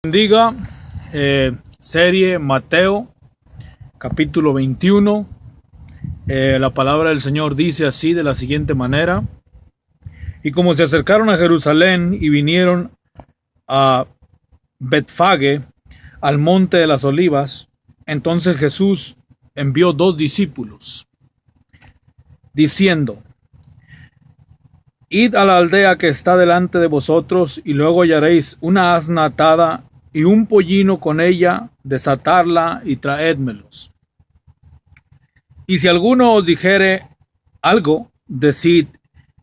Bendiga, serie Mateo, capítulo 21. La palabra del Señor dice así de la siguiente manera: y como se acercaron a Jerusalén y vinieron a Betfage, al monte de las olivas, entonces Jesús envió 2 discípulos, diciendo: id a la aldea que está delante de vosotros, y luego hallaréis una asna atada y un pollino con ella, desatarla y traédmelos. Y si alguno os dijere algo, decid: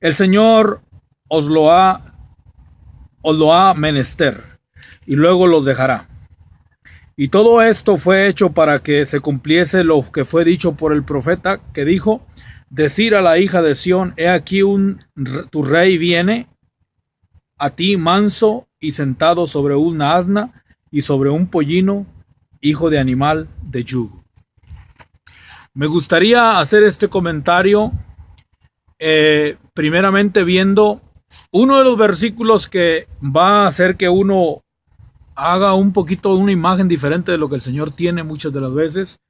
el Señor os lo ha menester, y luego los dejará. Y todo esto fue hecho para que se cumpliese lo que fue dicho por el profeta, que dijo: decir a la hija de Sión, he aquí tu rey viene a ti manso y sentado sobre una asna y sobre un pollino, hijo de animal de yugo. Me gustaría hacer este comentario primeramente viendo uno de los versículos que va a hacer que uno haga un poquito una imagen diferente de lo que el Señor tiene muchas de las veces,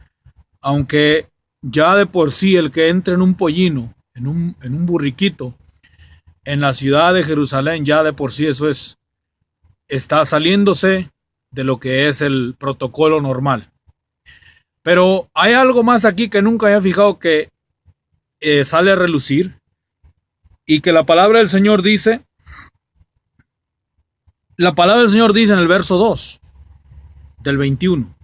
aunque ya de por sí el que entre en un pollino, en un burriquito, en la ciudad de Jerusalén, ya de por sí eso está saliéndose de lo que es el protocolo normal. Pero hay algo más aquí que nunca había fijado que sale a relucir, y que la palabra del Señor dice en el verso 2 del 21,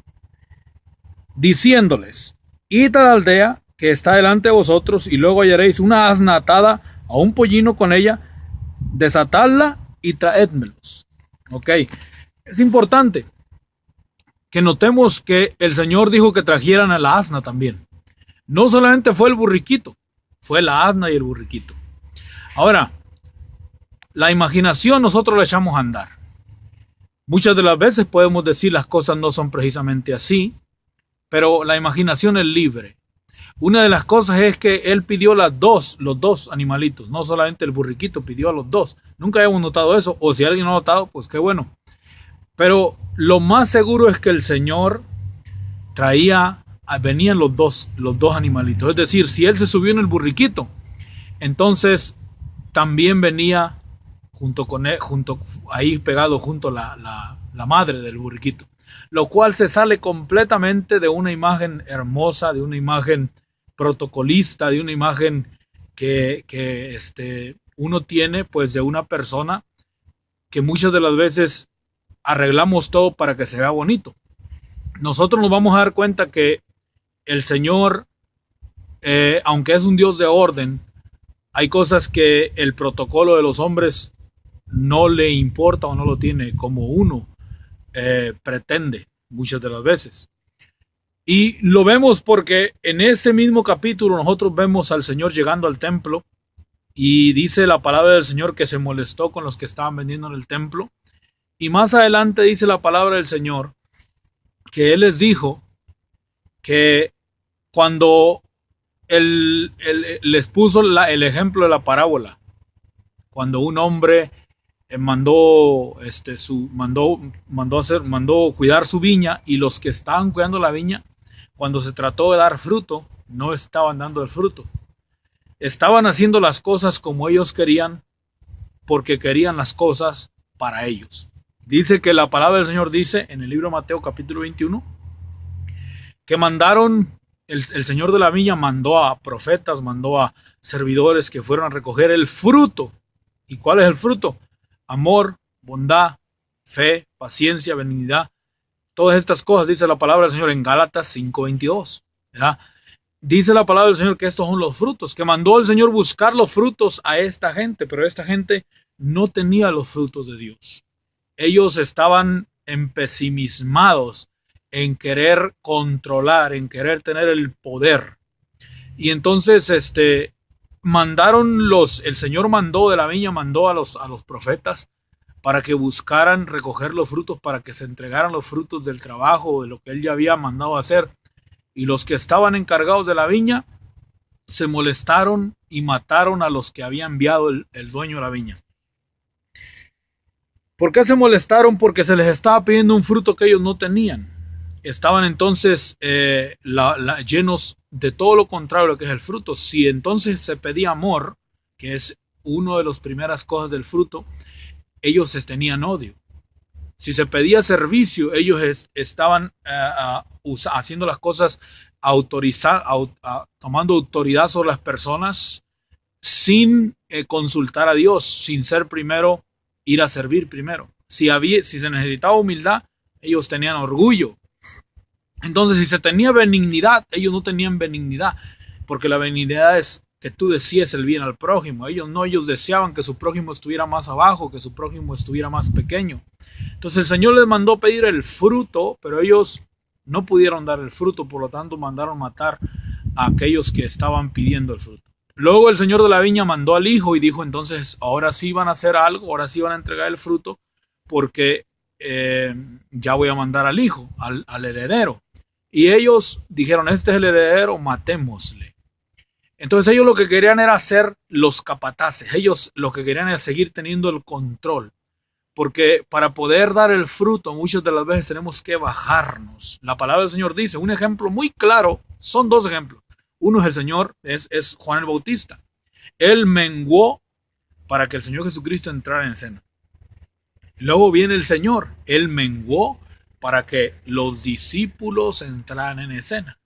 diciéndoles: id a la aldea que está delante de vosotros, y luego hallaréis una asna atada a un pollino con ella, desatadla y traédmelos. Ok, es importante que notemos que el Señor dijo que trajeran a la asna también. No solamente fue el burriquito, fue la asna y el burriquito. Ahora, la imaginación nosotros la echamos a andar. Muchas de las veces podemos decir las cosas no son precisamente así, pero la imaginación es libre. Una de las cosas es que él pidió los dos animalitos, no solamente el burriquito, pidió a los dos. Nunca habíamos notado eso, o si alguien no ha notado, pues qué bueno. Pero lo más seguro es que el Señor venían los dos animalitos. Es decir, si él se subió en el burriquito, entonces también venía junto con él, ahí pegado junto la madre del burriquito. Lo cual se sale completamente de una imagen hermosa, de una imagen protocolista, de una imagen que uno tiene pues de una persona que muchas de las veces arreglamos todo para que se vea bonito. Nosotros nos vamos a dar cuenta que el Señor, aunque es un Dios de orden, hay cosas que el protocolo de los hombres no le importa o no lo tiene como uno pretende muchas de las veces. Y lo vemos porque en ese mismo capítulo nosotros vemos al Señor llegando al templo, y dice la palabra del Señor que se molestó con los que estaban vendiendo en el templo. Y más adelante dice la palabra del Señor que Él les dijo que cuando Él les puso el ejemplo de la parábola, cuando un hombre mandó cuidar su viña, y los que estaban cuidando la viña, cuando se trató de dar fruto, no estaban dando el fruto. Estaban haciendo las cosas como ellos querían, porque querían las cosas para ellos. Dice que la palabra del Señor dice en el libro de Mateo capítulo 21 que el Señor de la viña mandó a profetas, mandó a servidores que fueron a recoger el fruto. ¿Y cuál es el fruto? Amor, bondad, fe, paciencia, benignidad. Todas estas cosas dice la palabra del Señor en Gálatas 5:22. ¿Verdad? Dice la palabra del Señor que estos son los frutos, que mandó el Señor buscar los frutos a esta gente, pero esta gente no tenía los frutos de Dios. Ellos estaban empesimismados en querer controlar, en querer tener el poder. Y entonces el Señor mandó de la viña, mandó a los profetas para que buscaran recoger los frutos, para que se entregaran los frutos del trabajo, de lo que él ya había mandado hacer. Y los que estaban encargados de la viña se molestaron y mataron a los que había enviado el dueño de la viña. ¿Por qué se molestaron? Porque se les estaba pidiendo un fruto que ellos no tenían. Estaban entonces llenos de todo lo contrario a lo que es el fruto. Si entonces se pedía amor, que es una de las primeras cosas del fruto, ellos tenían odio. Si se pedía servicio, ellos estaban haciendo las cosas, tomando autoridad sobre las personas sin consultar a Dios, sin ser primero, ir a servir primero. Si se necesitaba humildad, ellos tenían orgullo. Entonces, si se tenía benignidad, ellos no tenían benignidad, porque la benignidad es que tú desees el bien al prójimo. Ellos no, ellos deseaban que su prójimo estuviera más abajo, que su prójimo estuviera más pequeño. Entonces el Señor les mandó pedir el fruto, pero ellos no pudieron dar el fruto, por lo tanto mandaron matar a aquellos que estaban pidiendo el fruto. Luego el Señor de la viña mandó al hijo y dijo, entonces ahora sí van a hacer algo, ahora sí van a entregar el fruto, porque ya voy a mandar al hijo, al heredero. Y ellos dijeron, este es el heredero, matémosle. Entonces ellos lo que querían era ser los capataces. Ellos lo que querían era seguir teniendo el control. Porque para poder dar el fruto, muchas de las veces tenemos que bajarnos. La palabra del Señor dice, un ejemplo muy claro, son dos ejemplos. Uno es el Señor, es Juan el Bautista. Él menguó para que el Señor Jesucristo entrara en escena. Luego viene el Señor, Él menguó para que los discípulos entraran en escena.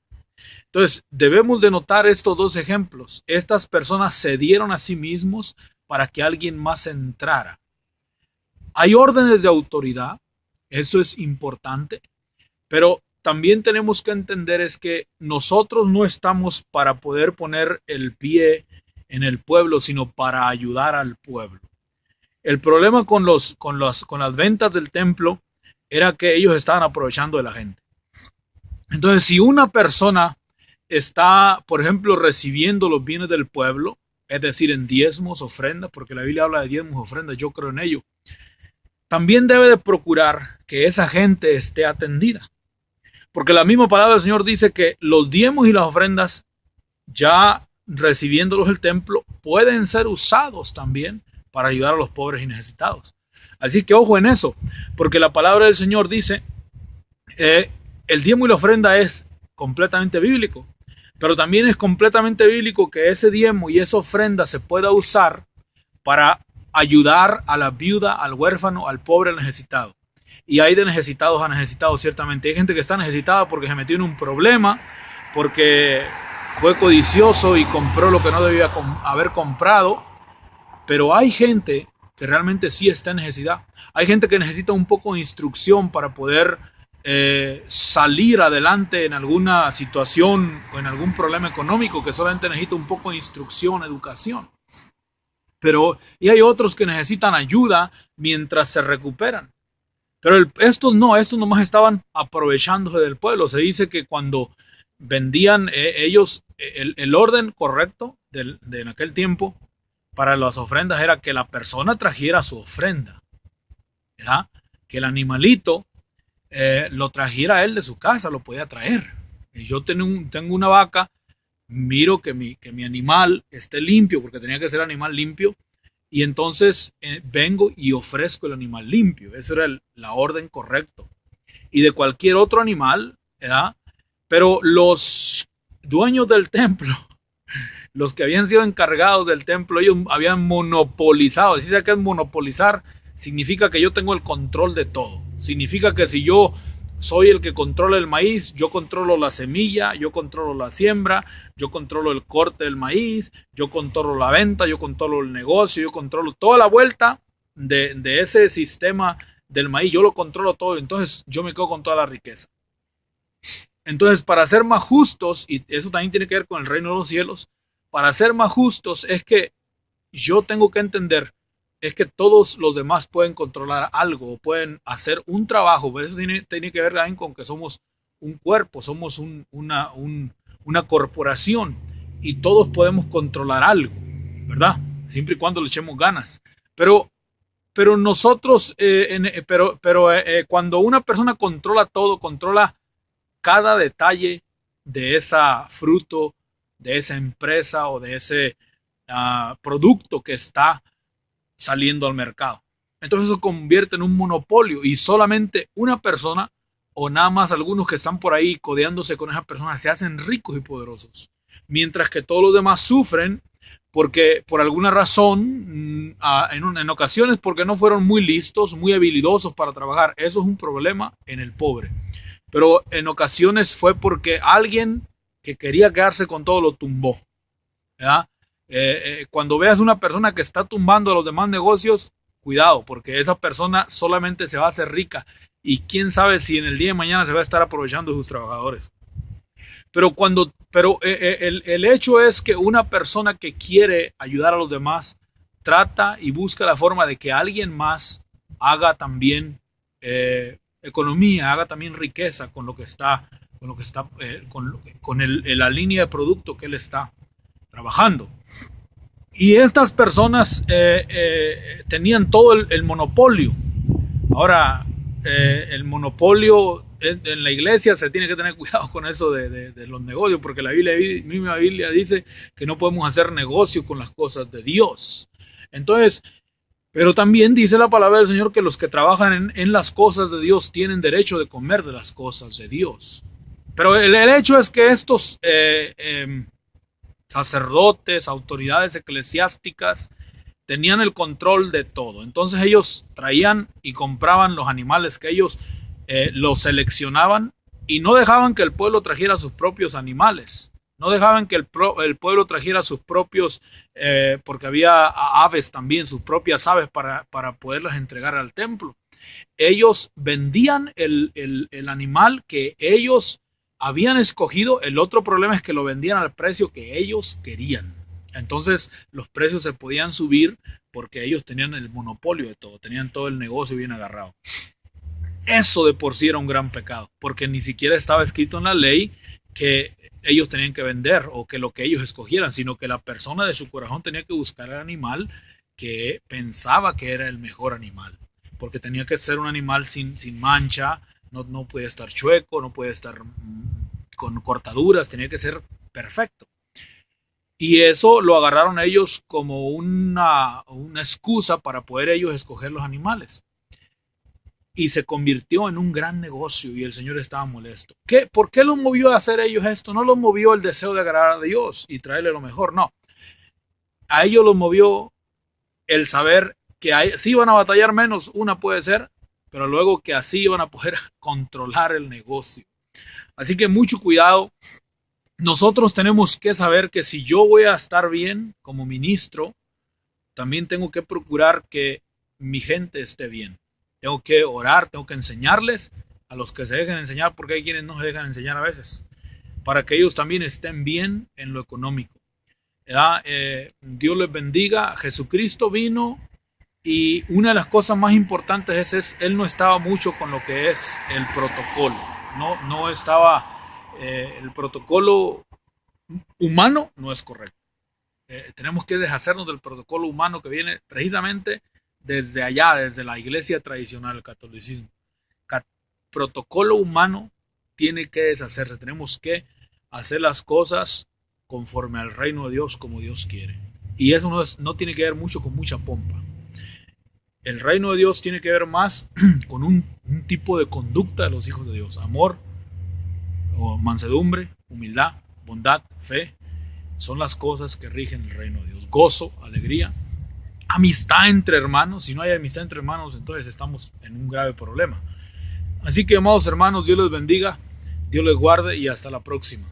Entonces, debemos de notar estos dos ejemplos. Estas personas cedieron a sí mismos para que alguien más entrara. Hay órdenes de autoridad, eso es importante, pero también tenemos que entender es que nosotros no estamos para poder poner el pie en el pueblo, sino para ayudar al pueblo. El problema con las ventas del templo era que ellos estaban aprovechando de la gente. Entonces, si una persona está, por ejemplo, recibiendo los bienes del pueblo, es decir, en diezmos, ofrendas, porque la Biblia habla de diezmos, ofrendas, yo creo en ello, también debe de procurar que esa gente esté atendida. Porque la misma palabra del Señor dice que los diezmos y las ofrendas, ya recibiéndolos el templo, pueden ser usados también para ayudar a los pobres y necesitados. Así que ojo en eso, porque la palabra del Señor dice, el diezmo y la ofrenda es completamente bíblico, pero también es completamente bíblico que ese diezmo y esa ofrenda se pueda usar para ayudar a la viuda, al huérfano, al pobre, al necesitado. Y hay de necesitados a necesitados, ciertamente. Hay gente que está necesitada porque se metió en un problema, porque fue codicioso y compró lo que no debía haber comprado. Pero hay gente que realmente sí está en necesidad. Hay gente que necesita un poco de instrucción para poder salir adelante en alguna situación o en algún problema económico, que solamente necesita un poco de instrucción, educación. Y hay otros que necesitan ayuda mientras se recuperan. Pero estos nomás estaban aprovechándose del pueblo. Se dice que cuando vendían ellos, el orden correcto de en aquel tiempo para las ofrendas era que la persona trajera su ofrenda, ¿verdad? Que el animalito lo trajera él de su casa, lo podía traer. Yo tengo una vaca, miro que mi animal esté limpio, porque tenía que ser animal limpio, y entonces vengo y ofrezco el animal limpio. Esa era la orden correcta. Y de cualquier otro animal, ¿verdad? Pero los dueños del templo, los que habían sido encargados del templo, ellos habían monopolizado. Si se que es monopolizar, significa que yo tengo el control de todo. Significa que si yo soy el que controla el maíz, yo controlo la semilla, yo controlo la siembra, yo controlo el corte del maíz, yo controlo la venta, yo controlo el negocio, yo controlo toda la vuelta de ese sistema del maíz, yo lo controlo todo, entonces yo me quedo con toda la riqueza. Entonces, para ser más justos, y eso también tiene que ver con el reino de los cielos, para ser más justos es que yo tengo que entender es que todos los demás pueden controlar algo o pueden hacer un trabajo, pero eso tiene que ver también con que somos un cuerpo, somos una corporación y todos podemos controlar algo, ¿verdad? Siempre y cuando le echemos ganas. Pero nosotros, cuando una persona controla todo, controla cada detalle de esa fruto, de esa empresa o de ese producto que está saliendo al mercado. Entonces eso convierte en un monopolio y solamente una persona o nada más algunos que están por ahí codeándose con esa persona se hacen ricos y poderosos, mientras que todos los demás sufren porque por alguna razón, en ocasiones porque no fueron muy listos, muy habilidosos para trabajar. Eso es un problema en el pobre. Pero en ocasiones fue porque alguien que quería quedarse con todo lo tumbó. ¿Verdad? Cuando veas una persona que está tumbando a los demás negocios, cuidado, porque esa persona solamente se va a hacer rica y quién sabe si en el día de mañana se va a estar aprovechando de sus trabajadores. El hecho es que una persona que quiere ayudar a los demás trata y busca la forma de que alguien más haga también economía, haga también riqueza con lo que está, la línea de producto que él está trabajando. Y estas personas tenían todo el monopolio. Ahora, el monopolio en la iglesia se tiene que tener cuidado con eso de los negocios, porque la misma Biblia dice que no podemos hacer negocio con las cosas de Dios. Entonces, pero también dice la palabra del Señor que los que trabajan en las cosas de Dios tienen derecho de comer de las cosas de Dios. Pero el hecho es que estos sacerdotes, autoridades eclesiásticas, tenían el control de todo. Entonces ellos traían y compraban los animales que ellos los seleccionaban y no dejaban que el pueblo trajera sus propios animales. No dejaban que el pueblo trajera sus propios, porque había aves también, sus propias aves para poderlas entregar al templo. Ellos vendían el animal que ellos habían escogido. El otro problema es que lo vendían al precio que ellos querían. Entonces los precios se podían subir porque ellos tenían el monopolio de todo, tenían todo el negocio bien agarrado. Eso de por sí era un gran pecado, porque ni siquiera estaba escrito en la ley que ellos tenían que vender o que lo que ellos escogieran, sino que la persona de su corazón tenía que buscar el animal que pensaba que era el mejor animal, porque tenía que ser un animal sin mancha, no puede estar chueco, no puede estar con cortaduras, tenía que ser perfecto. Y eso lo agarraron ellos como una excusa para poder ellos escoger los animales. Y se convirtió en un gran negocio y el Señor estaba molesto. ¿Por qué los movió a hacer ellos esto? No los movió el deseo de agradar a Dios y traerle lo mejor, no. A ellos los movió el saber que sí iban a batallar menos, una puede ser, pero luego que así iban a poder controlar el negocio. Así que mucho cuidado. Nosotros tenemos que saber que si yo voy a estar bien como ministro, también tengo que procurar que mi gente esté bien. Tengo que orar, tengo que enseñarles a los que se dejen enseñar, porque hay quienes no se dejan enseñar a veces, para que ellos también estén bien en lo económico. Dios les bendiga. Jesucristo vino y una de las cosas más importantes es Él no estaba mucho con lo que es el protocolo. No estaba... el protocolo humano no es correcto. Tenemos que deshacernos del protocolo humano que viene precisamente desde allá, desde la iglesia tradicional, el catolicismo. Protocolo humano tiene que deshacerse. Tenemos que hacer las cosas conforme al reino de Dios, como Dios quiere. Y eso no tiene que ver mucho con mucha pompa. El reino de Dios tiene que ver más con un tipo de conducta de los hijos de Dios. Amor, o mansedumbre, humildad, bondad, fe, son las cosas que rigen el reino de Dios. Gozo, alegría, amistad entre hermanos. Si no hay amistad entre hermanos, entonces estamos en un grave problema. Así que, amados hermanos, Dios les bendiga, Dios les guarde y hasta la próxima.